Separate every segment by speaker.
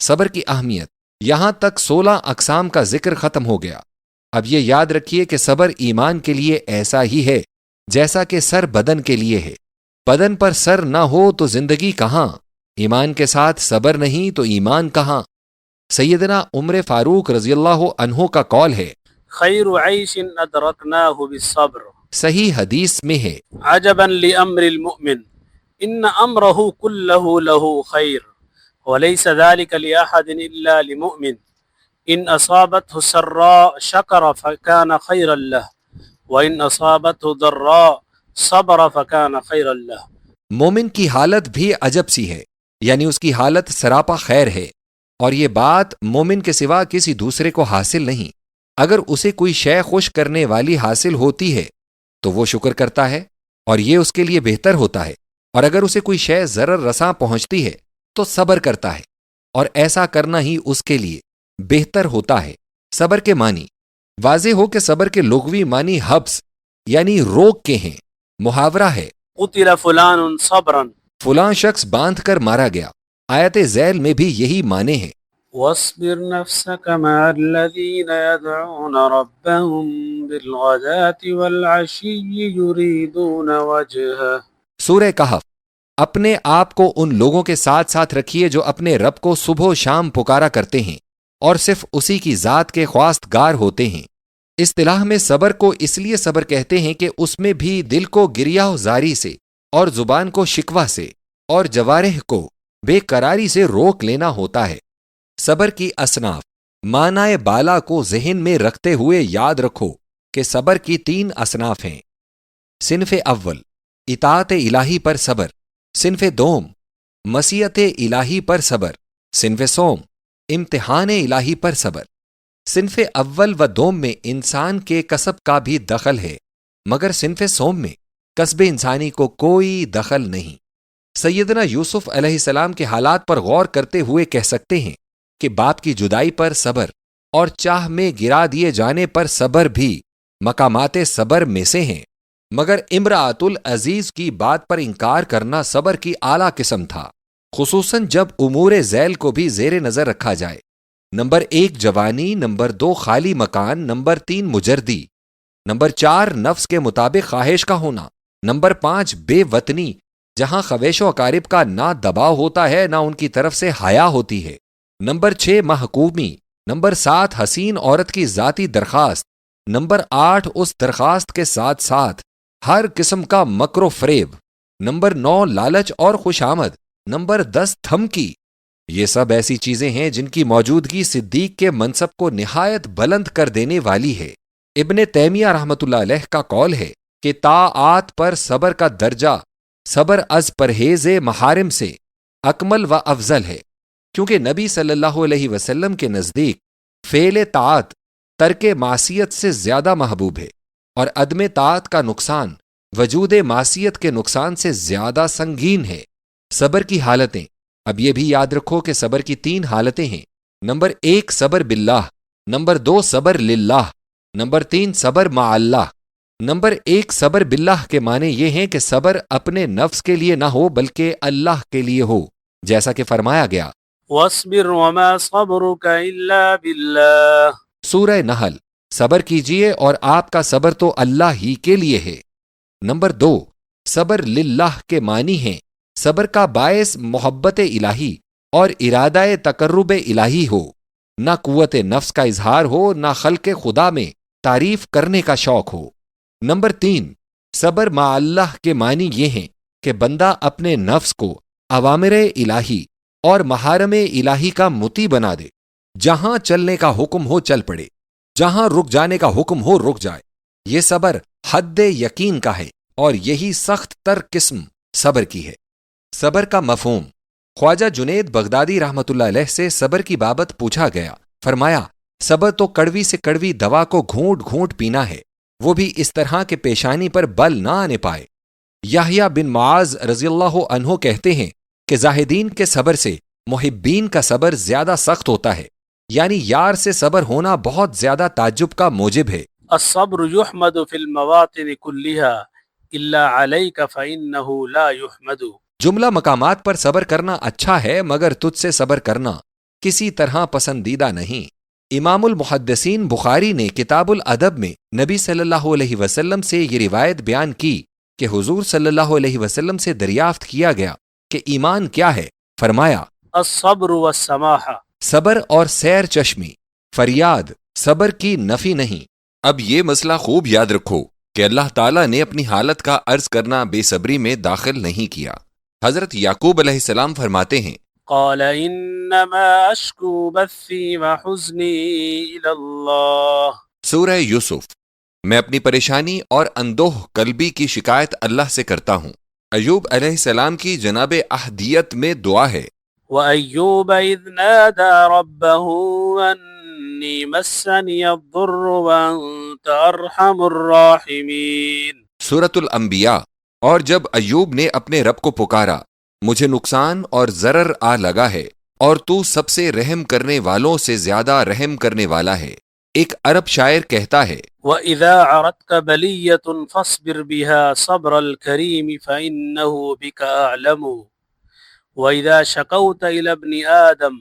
Speaker 1: صبر کی اہمیت۔ یہاں تک 16 اقسام کا ذکر ختم ہو گیا۔ اب یہ یاد رکھیے کہ صبر ایمان کے لیے ایسا ہی ہے جیسا کہ سر بدن کے لیے ہے۔ بدن پر سر نہ ہو تو زندگی کہاں؟ ایمان کے ساتھ صبر نہیں تو ایمان کہاں؟ سیدنا عمر فاروق رضی اللہ عنہ کا قول ہے،
Speaker 2: خیر عیش ادرکناہ بالصبر،
Speaker 1: صحیح حدیث میں ہے،
Speaker 2: عجبا لامر المؤمن ان امرہ کلہ لہ خیر وليس ذلك لأحد إلا لمؤمن إن أصابته سراء شكر فكان خيرا له وإن أصابته ضراء صبر فكان خيرا له۔
Speaker 1: مومن کی حالت بھی عجب سی ہے، یعنی اس کی حالت سراپا خیر ہے، اور یہ بات مومن کے سوا کسی دوسرے کو حاصل نہیں۔ اگر اسے کوئی شے خوش کرنے والی حاصل ہوتی ہے تو وہ شکر کرتا ہے اور یہ اس کے لیے بہتر ہوتا ہے، اور اگر اسے کوئی شے ضرر رساں پہنچتی ہے تو صبر کرتا ہے، اور ایسا کرنا ہی اس کے لیے بہتر ہوتا ہے۔ صبر کے معنی واضح ہو کہ صبر کے لغوی معنی حبس یعنی روک کے ہیں۔ محاورہ ہے،
Speaker 2: قتل فلان صبرا،
Speaker 1: فلاں شخص باندھ کر مارا گیا۔ آیت ذیل میں بھی یہی معنی ہے۔
Speaker 2: واصبر نفسك مع الذين يدعون ربهم بالغداة والعشي يريدون وجهه۔
Speaker 1: سورہ کہف۔ اپنے آپ کو ان لوگوں کے ساتھ ساتھ رکھیے جو اپنے رب کو صبح و شام پکارا کرتے ہیں اور صرف اسی کی ذات کے خواستگار ہوتے ہیں۔ اصطلاح میں صبر کو اس لیے صبر کہتے ہیں کہ اس میں بھی دل کو گریہ و زاری سے اور زبان کو شکوہ سے اور جوارح کو بے قراری سے روک لینا ہوتا ہے۔ صبر کی اصناف، معنی بالا کو ذہن میں رکھتے ہوئے یاد رکھو کہ صبر کی 3 اصناف ہیں۔ صنف اول، اطاعت الہی پر صبر۔ صنف دوم، مشیت الہی پر صبر۔ صنف سوم، امتحان الہی پر صبر۔ صنف اول و دوم میں انسان کے کسب کا بھی دخل ہے، مگر صنف سوم میں کسب انسانی کو کوئی دخل نہیں۔ سیدنا یوسف علیہ السلام کے حالات پر غور کرتے ہوئے کہہ سکتے ہیں کہ باپ کی جدائی پر صبر اور چاہ میں گرا دیے جانے پر صبر بھی مقامات صبر میں سے ہیں، مگر امرأۃ العزیز کی بات پر انکار کرنا صبر کی اعلیٰ قسم تھا، خصوصاً جب امور ذیل کو بھی زیر نظر رکھا جائے۔ نمبر 1 جوانی، نمبر 2 خالی مکان، نمبر 3 مجردی، نمبر 4 نفس کے مطابق خواہش کا ہونا، نمبر 5 بے وطنی جہاں خویش و اقارب کا نہ دباؤ ہوتا ہے نہ ان کی طرف سے حیا ہوتی ہے، نمبر 6 محکومی، نمبر 7 حسین عورت کی ذاتی درخواست، نمبر 8 اس درخواست کے ساتھ ساتھ ہر قسم کا مکر و فریب، نمبر 9 لالچ اور خوش آمد، نمبر 10 دھمکی۔ یہ سب ایسی چیزیں ہیں جن کی موجودگی صدیق کے منصب کو نہایت بلند کر دینے والی ہے۔ ابن تیمیہ رحمۃ اللہ علیہ کا قول ہے کہ طاعات پر صبر کا درجہ صبر از پرہیز محارم سے اکمل و افضل ہے، کیونکہ نبی صلی اللہ علیہ وسلم کے نزدیک فعل طاعت ترک معصیت سے زیادہ محبوب ہے، اور عدم طاعت کا نقصان وجود معصیت کے نقصان سے زیادہ سنگین ہے۔ صبر کی حالتیں، اب یہ بھی یاد رکھو کہ صبر کی 3 حالتیں ہیں۔ نمبر 1 صبر باللہ، نمبر 2 صبر للہ، نمبر 3 صبر مع اللہ۔ نمبر 1 صبر باللہ کے معنی یہ ہیں کہ صبر اپنے نفس کے لیے نہ ہو بلکہ اللہ کے لیے ہو، جیسا کہ فرمایا گیا
Speaker 2: واصبر وما صبرك الا بالله،
Speaker 1: سورہ نحل۔ صبر کیجئے اور آپ کا صبر تو اللہ ہی کے لیے ہے۔ نمبر 2 صبر للہ کے معنی ہیں صبر کا باعث محبت الہی اور ارادہ تقرب الہی ہو، نہ قوت نفس کا اظہار ہو، نہ خلق خدا میں تعریف کرنے کا شوق ہو۔ نمبر 3 صبر مع اللہ کے معنی یہ ہیں کہ بندہ اپنے نفس کو اوامر الہی اور محارم الہی کا مطیع بنا دے، جہاں چلنے کا حکم ہو چل پڑے، جہاں رک جانے کا حکم ہو رک جائے۔ یہ صبر حد یقین کا ہے اور یہی سخت تر قسم صبر کی ہے۔ صبر کا مفہوم، خواجہ جنید بغدادی رحمۃ اللہ علیہ سے صبر کی بابت پوچھا گیا، فرمایا صبر تو کڑوی سے کڑوی دوا کو گھونٹ گھونٹ پینا ہے، وہ بھی اس طرح کہ پیشانی پر بل نہ آنے پائے۔ یحییٰ بن معاذ رضی اللہ عنہ کہتے ہیں کہ زاہدین کے صبر سے محبین کا صبر زیادہ سخت ہوتا ہے، یعنی یار سے صبر ہونا بہت زیادہ تعجب کا موجب ہے۔
Speaker 2: الصبر يحمد في المواطن كلها الا عليك فانه لا يحمد۔
Speaker 1: جملہ مقامات پر صبر کرنا اچھا ہے، مگر تجھ سے صبر کرنا کسی طرح پسندیدہ نہیں۔ امام المحدثین بخاری نے کتاب الادب میں نبی صلی اللہ علیہ وسلم سے یہ روایت بیان کی کہ حضور صلی اللہ علیہ وسلم سے دریافت کیا گیا کہ ایمان کیا ہے؟ فرمایا
Speaker 2: الصبر والسماحہ،
Speaker 1: صبر اور سیر چشمی، فریاد صبر کی نفی نہیں۔ اب یہ مسئلہ خوب یاد رکھو کہ اللہ تعالیٰ نے اپنی حالت کا عرض کرنا بے صبری میں داخل نہیں کیا۔ حضرت یعقوب علیہ السلام فرماتے ہیں
Speaker 2: قال انما اشکو بثی وحزنی الی اللہ،
Speaker 1: سورہ یوسف، میں اپنی پریشانی اور اندوہ قلبی کی شکایت اللہ سے کرتا ہوں۔ ایوب علیہ السلام کی جناب احدیت میں دعا ہے
Speaker 2: وَأَيُّوبَ إِذْ نَادَى رَبَّهُ أَنِّي مَسَّنِيَ الضُّرُّ وَأَنْتَ أَرْحَمُ الراحمین،
Speaker 1: سورۃ الانبیاء۔ اور جب ایوب نے اپنے رب کو پکارا، مجھے نقصان اور ضرر آ لگا ہے اور تو سب سے رحم کرنے والوں سے زیادہ رحم کرنے والا ہے۔ ایک عرب شاعر کہتا ہے
Speaker 2: وَإِذَا عَرَتْكَ بَلِيَّةٌ فَاصْبِرْ بِهَا صَبْرَ الْكَرِيمِ فَإِنَّهُ بِكَ أَعْلَمُ وَإِذَا شَكَوْتَ إِلَى ابْنِ آدَمَ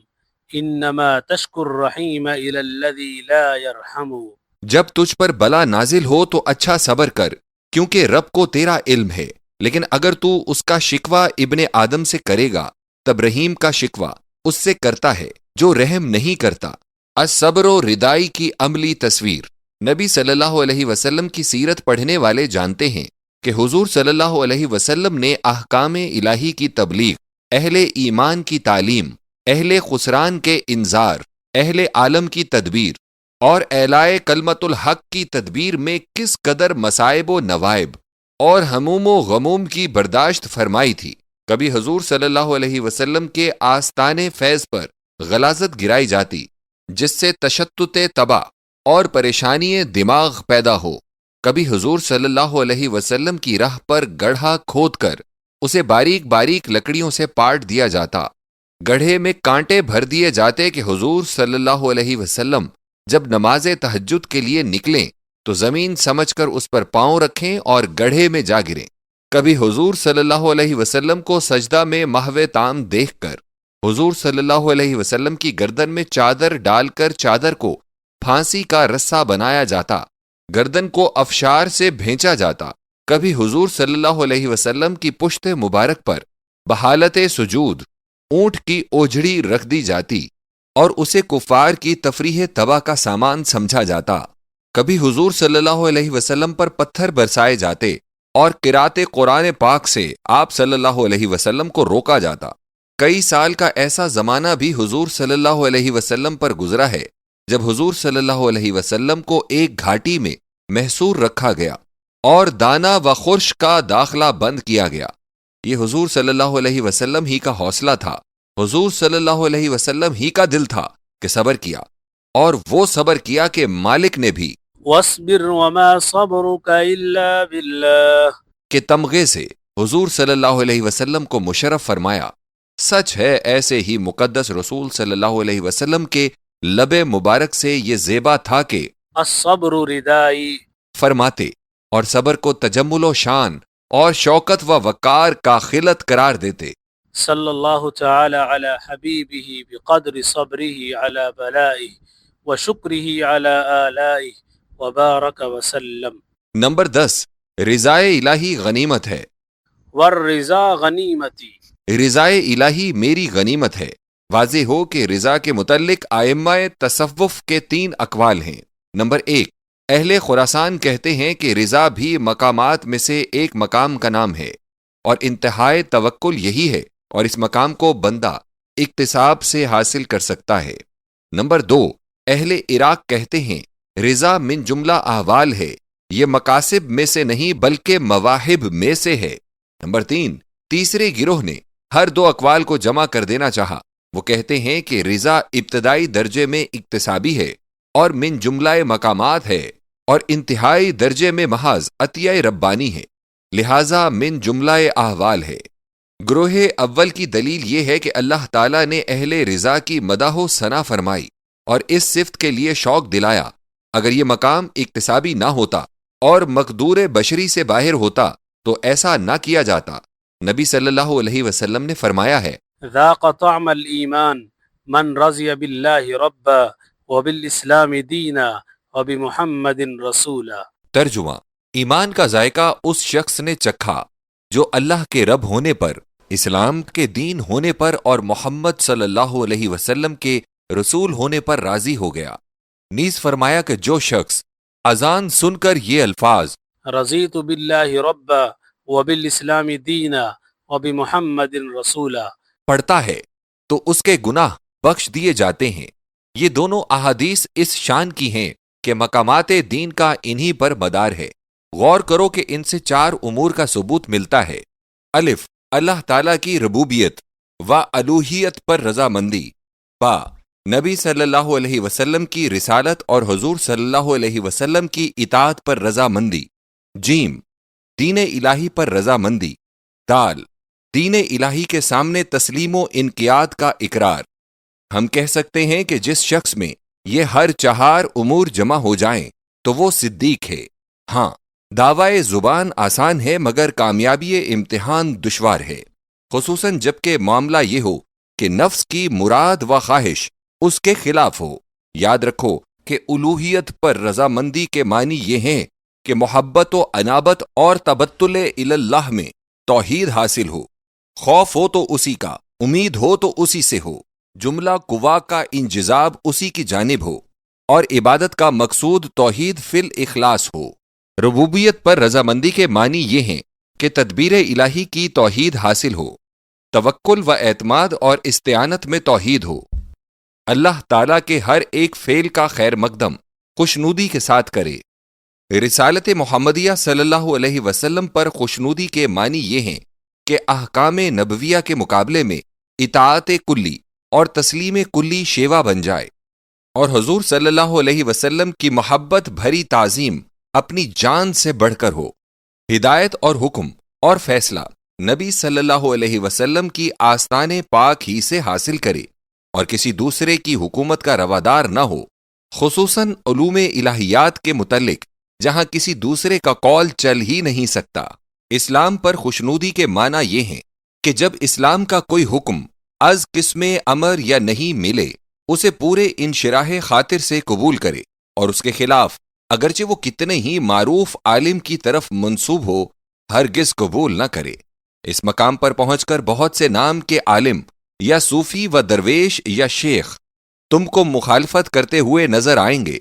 Speaker 2: إِنَّمَا تَشْكُو الرَّحِيمَ إِلَى الَّذِي لَا يَرْحَمُ۔
Speaker 1: جب تجھ پر بلا نازل ہو تو اچھا صبر کر، کیونکہ رب کو تیرا علم ہے، لیکن اگر تو اس کا شکوہ ابن آدم سے کرے گا تب رحیم کا شکوہ اس سے کرتا ہے جو رحم نہیں کرتا۔ الصبر و ردائی کی عملی تصویر۔ نبی صلی اللہ علیہ وسلم کی سیرت پڑھنے والے جانتے ہیں کہ حضور صلی اللہ علیہ وسلم نے احکام الہی کی تبلیغ، اہل ایمان کی تعلیم، اہل خسران کے انذار، اہل عالم کی تدبیر اور اعلائے کلمت الحق کی تدبیر میں کس قدر مصائب و نوائب اور ہموم و غموم کی برداشت فرمائی تھی۔ کبھی حضور صلی اللہ علیہ وسلم کے آستانے فیض پر غلاظت گرائی جاتی جس سے تشتت طبع اور پریشانی دماغ پیدا ہو، کبھی حضور صلی اللہ علیہ وسلم کی راہ پر گڑھا کھود کر اسے باریک باریک لکڑیوں سے پاٹ دیا جاتا، گڑھے میں کانٹے بھر دیے جاتے کہ حضور صلی اللہ علیہ وسلم جب نماز تہجد کے لیے نکلیں تو زمین سمجھ کر اس پر پاؤں رکھیں اور گڑھے میں جا گریں۔ کبھی حضور صلی اللہ علیہ وسلم کو سجدہ میں محو تام دیکھ کر حضور صلی اللہ علیہ وسلم کی گردن میں چادر ڈال کر چادر کو پھانسی کا رسہ بنایا جاتا، گردن کو افشار سے بھینچا جاتا۔ کبھی حضور صلی اللہ علیہ وسلم کی پشت مبارک پر بحالت سجود اونٹ کی اوجھڑی رکھ دی جاتی اور اسے کفار کی تفریح تباہ کا سامان سمجھا جاتا۔ کبھی حضور صلی اللہ علیہ وسلم پر پتھر برسائے جاتے اور قرات قرآن پاک سے آپ صلی اللہ علیہ وسلم کو روکا جاتا۔ کئی سال کا ایسا زمانہ بھی حضور صلی اللہ علیہ وسلم پر گزرا ہے جب حضور صلی اللہ علیہ وسلم کو ایک گھاٹی میں محصور رکھا گیا اور دانہ و خورش کا داخلہ بند کیا گیا۔ یہ حضور صلی اللہ علیہ وسلم ہی کا حوصلہ تھا، حضور صلی اللہ علیہ وسلم ہی کا دل تھا کہ صبر کیا، اور وہ صبر کیا کہ مالک نے بھی
Speaker 2: وَاصْبِرْ وَمَا صَبْرُكَ إِلَّا بِاللَّهِ
Speaker 1: کے تمغے سے حضور صلی اللہ علیہ وسلم کو مشرف فرمایا۔ سچ ہے ایسے ہی مقدس رسول صلی اللہ علیہ وسلم کے لب مبارک سے یہ زیبا تھا کہ
Speaker 2: الصبر ردائی،
Speaker 1: فرماتے اور صبر کو تجمل و شان اور شوکت و وقار کا خلت قرار دیتے۔
Speaker 2: صلی اللہ تعالی علی حبیبہ بقدر صبرہ علی بلائہ وشکرہ علی آلائہ وبارک وسلم۔
Speaker 1: نمبر 10، رضائے الہی غنیمت ہے۔
Speaker 2: والرضا غنیمتی،
Speaker 1: رضائے الہی میری غنیمت ہے۔ واضح ہو کہ رضا کے متعلق ائمہ تصوف کے 3 اقوال ہیں۔ نمبر 1، اہل خراسان کہتے ہیں کہ رضا بھی مقامات میں سے ایک مقام کا نام ہے اور انتہائے توکل یہی ہے، اور اس مقام کو بندہ اکتساب سے حاصل کر سکتا ہے۔ نمبر 2، اہل عراق کہتے ہیں رضا من جملہ احوال ہے، یہ مقاصب میں سے نہیں بلکہ مواہب میں سے ہے۔ نمبر 3، تیسرے گروہ نے ہر 2 اقوال کو جمع کر دینا چاہا۔ وہ کہتے ہیں کہ رضا ابتدائی درجے میں اکتسابی ہے اور من جملہ مقامات ہے، اور انتہائی درجے میں محض عطیہ ربانی ہے، لہذا من جملہ احوال ہے۔ گروہ اول کی دلیل یہ ہے کہ اللہ تعالیٰ نے اہل رضا کی مدح و ثنا فرمائی اور اس صفت کے لیے شوق دلایا۔ اگر یہ مقام اکتسابی نہ ہوتا اور مقدور بشری سے باہر ہوتا تو ایسا نہ کیا جاتا۔ نبی صلی اللہ علیہ وسلم نے فرمایا ہے
Speaker 2: ذاق طعم الایمان من رضی باللہ ربا وبالاسلام دینا وبمحمد رسولا۔
Speaker 1: ترجمہ: ایمان کا ذائقہ اس شخص نے چکھا جو اللہ کے رب ہونے پر، اسلام کے دین ہونے پر اور محمد صلی اللہ علیہ وسلم کے رسول ہونے پر راضی ہو گیا۔ نیز فرمایا کہ جو شخص اذان سن کر یہ الفاظ
Speaker 2: رضیت باللہ ربا وبالاسلام دینا وبمحمد رسولا
Speaker 1: پڑھتا ہے تو اس کے گناہ بخش دیے جاتے ہیں۔ یہ دونوں احادیث اس شان کی ہیں کہ مقامات دین کا انہی پر مدار ہے۔ غور کرو کہ ان سے 4 امور کا ثبوت ملتا ہے۔ الف، اللہ تعالیٰ کی ربوبیت و الوہیت پر رضامندی۔ با، نبی صلی اللہ علیہ وسلم کی رسالت اور حضور صلی اللہ علیہ وسلم کی اطاعت پر رضامندی۔ جیم، دین الہی پر رضامندی۔ دال، دین الہی کے سامنے تسلیم و انقیاد کا اقرار۔ ہم کہہ سکتے ہیں کہ جس شخص میں یہ ہر 4 امور جمع ہو جائیں تو وہ صدیق ہے۔ ہاں، دعوی زبان آسان ہے مگر کامیابی امتحان دشوار ہے، خصوصاً جب کہ معاملہ یہ ہو کہ نفس کی مراد و خواہش اس کے خلاف ہو۔ یاد رکھو کہ الوہیت پر رضامندی کے معنی یہ ہیں کہ محبت و انابت اور تبتل اللہ میں توحید حاصل ہو، خوف ہو تو اسی کا، امید ہو تو اسی سے ہو، جملہ قوا کا انجذاب اسی کی جانب ہو، اور عبادت کا مقصود توحید فی الاخلاص ہو۔ ربوبیت پر رضامندی کے معنی یہ ہیں کہ تدبیر الہی کی توحید حاصل ہو، توکل و اعتماد اور استعانت میں توحید ہو، اللہ تعالیٰ کے ہر ایک فعل کا خیر مقدم خوشنودی کے ساتھ کرے۔ رسالت محمدیہ صلی اللہ علیہ وسلم پر خوشنودی کے معنی یہ ہیں کہ احکام نبویہ کے مقابلے میں اطاعت کلی اور تسلیم کلی شیوا بن جائے، اور حضور صلی اللہ علیہ وسلم کی محبت بھری تعظیم اپنی جان سے بڑھ کر ہو۔ ہدایت اور حکم اور فیصلہ نبی صلی اللہ علیہ وسلم کی آستان پاک ہی سے حاصل کرے اور کسی دوسرے کی حکومت کا روادار نہ ہو، خصوصاً علوم الہیات کے متعلق جہاں کسی دوسرے کا قول چل ہی نہیں سکتا۔ اسلام پر خوشنودی کے معنی یہ ہیں کہ جب اسلام کا کوئی حکم از قسم امر یا نہیں ملے اسے پورے انشراح خاطر سے قبول کرے، اور اس کے خلاف اگرچہ وہ کتنے ہی معروف عالم کی طرف منسوب ہو ہرگز قبول نہ کرے۔ اس مقام پر پہنچ کر بہت سے نام کے عالم یا صوفی و درویش یا شیخ تم کو مخالفت کرتے ہوئے نظر آئیں گے،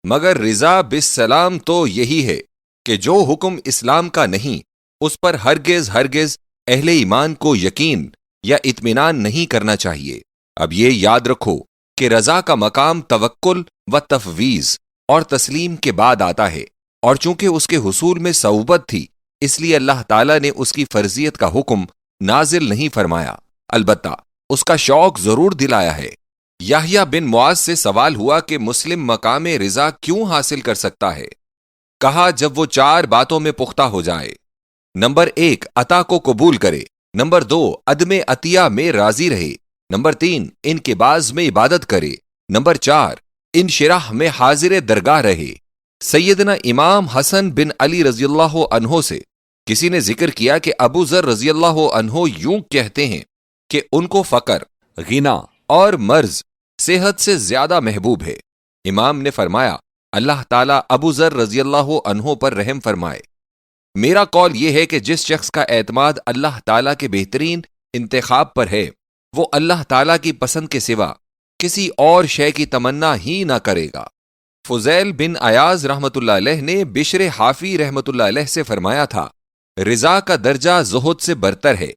Speaker 1: مگر رضا بالسلام تو یہی ہے کہ جو حکم اسلام کا نہیں اس پر ہرگز اہل ایمان کو یقین یا اطمینان نہیں کرنا چاہیے۔ اب یہ یاد رکھو کہ رضا کا مقام توکل و تفویض اور تسلیم کے بعد آتا ہے، اور چونکہ اس کے حصول میں صعوبت تھی اس لیے اللہ تعالیٰ نے اس کی فرضیت کا حکم نازل نہیں فرمایا، البتہ اس کا شوق ضرور دلایا ہے۔ یحییٰ بن معاذ سے سوال ہوا کہ مسلم مقام رضا کیوں حاصل کر سکتا ہے؟ کہا جب وہ 4 باتوں میں پختہ ہو جائے۔ نمبر 1، عطا کو قبول کرے۔ نمبر 2، عدم عطیہ میں راضی رہے۔ نمبر 3، انقباض میں عبادت کرے۔ نمبر 4، انشراح میں حاضر درگاہ رہے۔ سیدنا امام حسن بن علی رضی اللہ عنہ سے کسی نے ذکر کیا کہ ابو ذر رضی اللہ عنہ یوں کہتے ہیں کہ ان کو فقر، غنا اور مرض صحت سے زیادہ محبوب ہے۔ امام نے فرمایا اللہ تعالیٰ ابو ذر رضی اللہ عنہ پر رحم فرمائے۔ میرا قول یہ ہے کہ جس شخص کا اعتماد اللہ تعالیٰ کے بہترین انتخاب پر ہے وہ اللہ تعالیٰ کی پسند کے سوا کسی اور شے کی تمنا ہی نہ کرے گا۔ فضیل بن عیاض رحمۃ اللہ علیہ نے بشر حافی رحمۃ اللہ علیہ سے فرمایا تھا رضا کا درجہ زہد سے برتر ہے،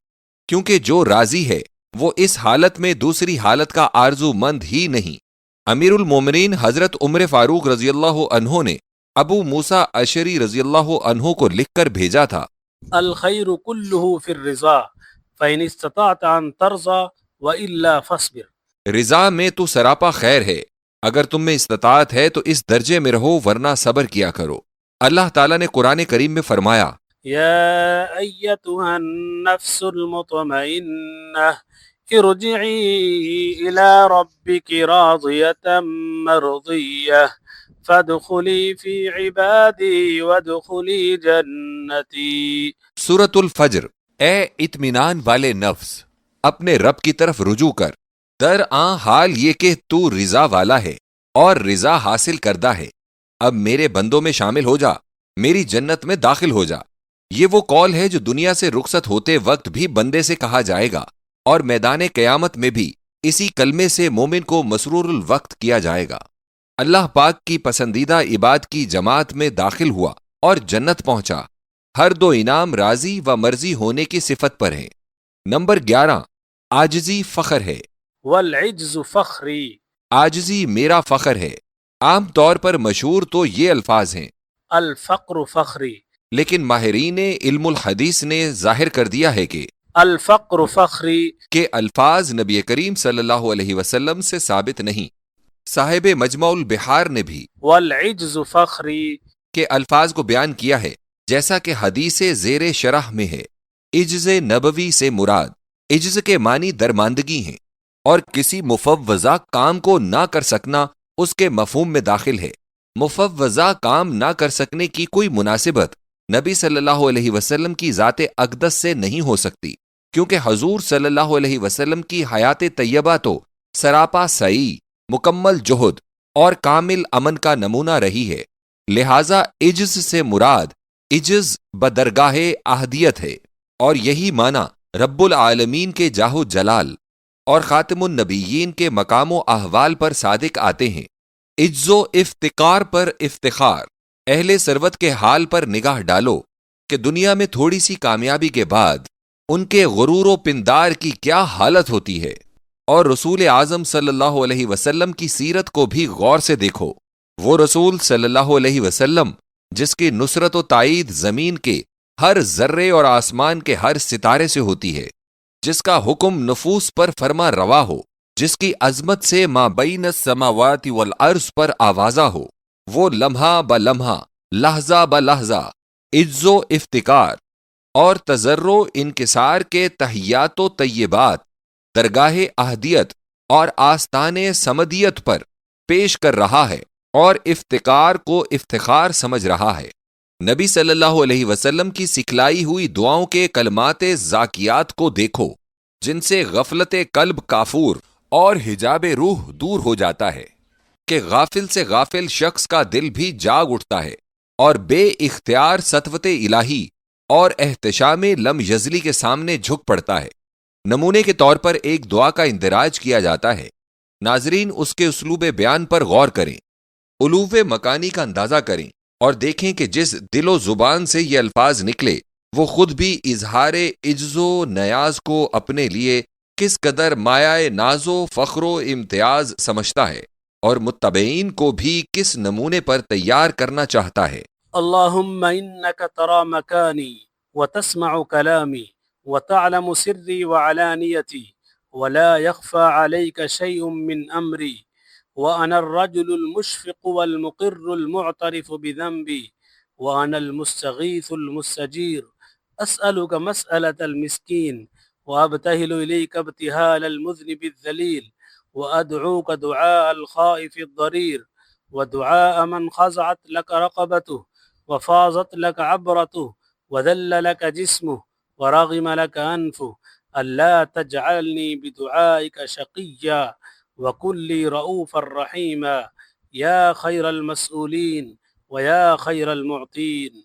Speaker 1: کیونکہ جو راضی ہے وہ اس حالت میں دوسری حالت کا آرزو مند ہی نہیں۔ امیر المومنین حضرت عمر فاروق رضی اللہ عنہ نے ابو موسیٰ اشعری رضی اللہ عنہ کو لکھ کر بھیجا تھا
Speaker 2: الخیر کلہ فی الرضا فإن استطعت ان ترضى وإلا فاصبر۔
Speaker 1: رضا میں تو سراپا خیر ہے، اگر تم میں استطاعت ہے تو اس درجے میں رہو ورنہ صبر کیا کرو۔ اللہ تعالیٰ نے قرآن کریم میں فرمایا
Speaker 2: یا ایتها النفس المطمئنہ ارجعی الی ربک راضیۃ مرضیہ فادخلی فی عبادی وادخلی جنتی۔
Speaker 1: سورۃ الفجر۔ اے اطمینان والے نفس، اپنے رب کی طرف رجوع کر درآں حال یہ کہ تو رضا والا ہے اور رضا حاصل کردہ ہے، اب میرے بندوں میں شامل ہو جا، میری جنت میں داخل ہو جا۔ یہ وہ قول ہے جو دنیا سے رخصت ہوتے وقت بھی بندے سے کہا جائے گا، اور میدان قیامت میں بھی اسی کلمے سے مومن کو مسرور الوقت کیا جائے گا۔ اللہ پاک کی پسندیدہ عباد کی جماعت میں داخل ہوا اور جنت پہنچا۔ ہر دو انعام راضی و مرضی ہونے کی صفت پر ہیں۔ نمبر 11، عاجزی فخر ہے۔
Speaker 2: والعجز فخری،
Speaker 1: عاجزی میرا فخر ہے۔ عام طور پر مشہور تو یہ الفاظ ہیں،
Speaker 2: الفقر فخری،
Speaker 1: لیکن ماہرین علم الحدیث نے ظاہر کر دیا ہے کہ
Speaker 2: الفقر فخری،
Speaker 1: الفاظ نبی کریم صلی اللہ علیہ وسلم سے ثابت نہیں۔ صاحب مجمع البحار نے بھی
Speaker 2: والعجز فخری،
Speaker 1: کے الفاظ کو بیان کیا ہے، جیسا کہ حدیث زیر شرح میں ہے۔ عجز نبوی سے مراد عجز کے معنی درماندگی ہیں، اور کسی مفوضہ کام کو نہ کر سکنا اس کے مفہوم میں داخل ہے۔ مفوضہ کام نہ کر سکنے کی کوئی مناسبت نبی صلی اللہ علیہ وسلم کی ذات اقدس سے نہیں ہو سکتی، کیونکہ حضور صلی اللہ علیہ وسلم کی حیات طیبہ تو سراپا سعی، مکمل جہد اور کامل امن کا نمونہ رہی ہے۔ لہٰذا عجز سے مراد عجز بدرگاہ احدیت ہے، اور یہی معنی رب العالمین کے جاہ و جلال اور خاتم النبیین کے مقام و احوال پر صادق آتے ہیں۔ عجز و افتقار پر افتخار۔ اہل ثروت کے حال پر نگاہ ڈالو کہ دنیا میں تھوڑی سی کامیابی کے بعد ان کے غرور و پندار کی کیا حالت ہوتی ہے، اور رسول اعظم صلی اللہ علیہ وسلم کی سیرت کو بھی غور سے دیکھو۔ وہ رسول صلی اللہ علیہ وسلم جس کی نصرت و تائید زمین کے ہر ذرے اور آسمان کے ہر ستارے سے ہوتی ہے، جس کا حکم نفوس پر فرما روا ہو، جس کی عظمت سے ما بین السماوات والارض پر آوازہ ہو، وہ لمحہ بلمحہ، لحظہ بلحظہ عجز و افتقار اور تضرع انکسار کے تحیات و طیبات درگاہ احدیت اور آستان سمدیت پر پیش کر رہا ہے، اور افتقار کو افتخار سمجھ رہا ہے۔ نبی صلی اللہ علیہ وسلم کی سکھلائی ہوئی دعاؤں کے کلمات زاکیات کو دیکھو، جن سے غفلت قلب کافور اور حجاب روح دور ہو جاتا ہے، کہ غافل سے غافل شخص کا دل بھی جاگ اٹھتا ہے اور بے اختیار سطوت الہی اور احتشام لم یزلی کے سامنے جھک پڑتا ہے۔ نمونے کے طور پر ایک دعا کا اندراج کیا جاتا ہے۔ ناظرین اس کے اسلوب بیان پر غور کریں، علو مکانی کا اندازہ کریں، اور دیکھیں کہ جس دل و زبان سے یہ الفاظ نکلے وہ خود بھی اظہار عجز و نیاز کو اپنے لیے کس قدر مایہ ناز و فخر و امتیاز سمجھتا ہے، اور متبعین کو بھی کس نمونے پر تیار کرنا چاہتا ہے۔
Speaker 2: اللہم انک ترى مکانی وتسمع کلامی وتعلم سری وعلانیتی ولا يخفى عليك شيء من امری وأنا الرجل المشفق والمقر المعترف بذنبي وأنا المستغيث المستجير أسألك مسألة المسكين وأبتهل إليك ابتهال المذنب الذليل وأدعوك دعاء الخائف الضرير ودعاء من خضعت لك رقبته وفاضت لك عبرته وذل لك جسمه ورغم لك أنفه ألا تجعلني بدعائك شقيا وَكُلِّ رَؤُوفَ الرَّحِيمَ یا خیر المسئولین ویا خیر المعطین۔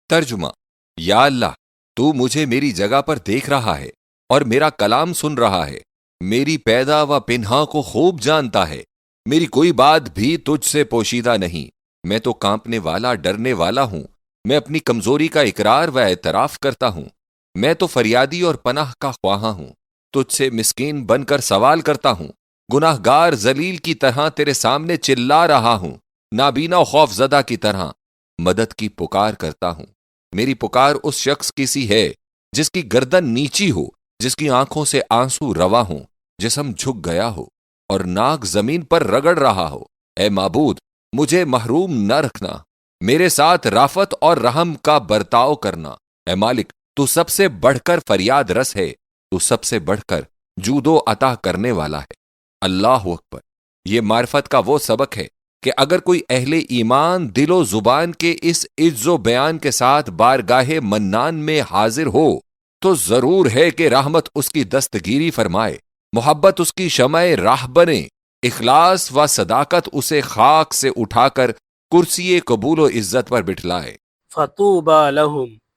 Speaker 1: ترجمہ: یا اللہ، تو مجھے میری جگہ پر دیکھ رہا ہے اور میرا کلام سن رہا ہے، میری پیدا و پنہاں کو خوب جانتا ہے، میری کوئی بات بھی تجھ سے پوشیدہ نہیں، میں تو کانپنے والا ڈرنے والا ہوں، میں اپنی کمزوری کا اقرار و اعتراف کرتا ہوں، میں تو فریادی اور پناہ کا خواہاں ہوں، تجھ سے مسکین بن کر سوال کرتا ہوں، گناہ گار ذلیل کی طرح تیرے سامنے چلا رہا ہوں، نابینا و خوف زدہ کی طرح مدد کی پکار کرتا ہوں۔ میری پکار اس شخص کی سی ہے جس کی گردن نیچی ہو، جس کی آنکھوں سے آنسو روا ہوں، جسم جھک گیا ہو اور ناک زمین پر رگڑ رہا ہو۔ اے معبود، مجھے محروم نہ رکھنا، میرے ساتھ رافت اور رحم کا برتاؤ کرنا۔ اے مالک، تو سب سے بڑھ کر فریاد رس ہے، تو سب سے بڑھ کر جود و عطا کرنے والا ہے۔ اللہ اکبر۔ یہ معرفت کا وہ سبق ہے کہ اگر کوئی اہل ایمان دل و زبان کے اس عجز و بیان کے ساتھ بارگاہ منان میں حاضر ہو تو ضرور ہے کہ رحمت اس کی دستگیری فرمائے۔ محبت اس کی شمع راہ بنے، اخلاص و صداقت اسے خاک سے اٹھا کر کرسی قبول و عزت پر بٹھلائے۔
Speaker 2: فطوبى لهم